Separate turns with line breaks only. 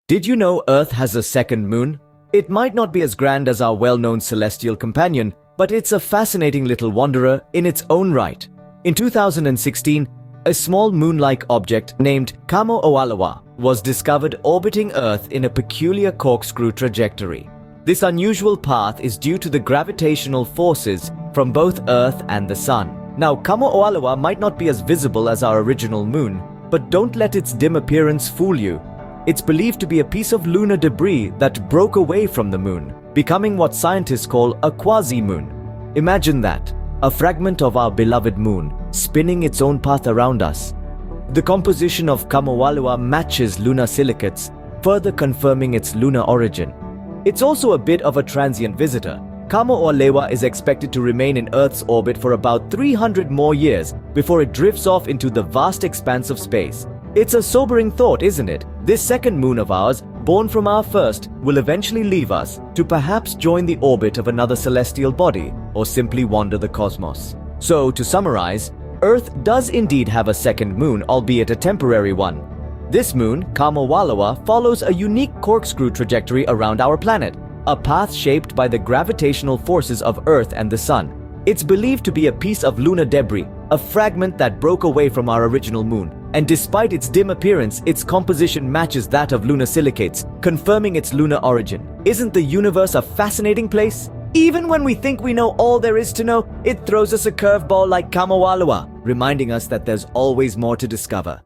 Did you know Earth has a second moon? It might not be as grand as our well-known celestial companion, but it's a fascinating little wanderer in its own right. In 2016, a small moon-like object named Kamo-Oalawa was discovered orbiting Earth in a peculiar corkscrew trajectory. This unusual path is due to the gravitational forces from both Earth and the Sun. Now, Kamo-Oalawa might not be as visible as our original moon, but don't let its dim appearance fool you. It's believed to be a piece of lunar debris that broke away from the moon, becoming what scientists call a quasi-moon. Imagine that, a fragment of our beloved moon, spinning its own path around us. The composition of Kamo-Oalawa matches lunar silicates, further confirming its lunar origin. It's also a bit of a transient visitor. Kamo-Oalawa is expected to remain in Earth's orbit for about 300 more years before it drifts off into the vast expanse of space. It's a sobering thought, isn't it? This second moon of ours, born from our first, will eventually leave us to perhaps join the orbit of another celestial body or simply wander the cosmos. So, to summarize, Earth does indeed have a second moon, albeit a temporary one. This moon, Kamo-Oalawa, follows a unique corkscrew trajectory around our planet, a path shaped by the gravitational forces of Earth and the Sun. It's believed to be a piece of lunar debris, a fragment that broke away from our original moon. And despite its dim appearance, its composition matches that of lunar silicates, confirming its lunar origin. Isn't the universe a fascinating place? Even when we think we know all there is to know, it throws us a curveball like Kamo-Oalawa, reminding us that there's always more to discover.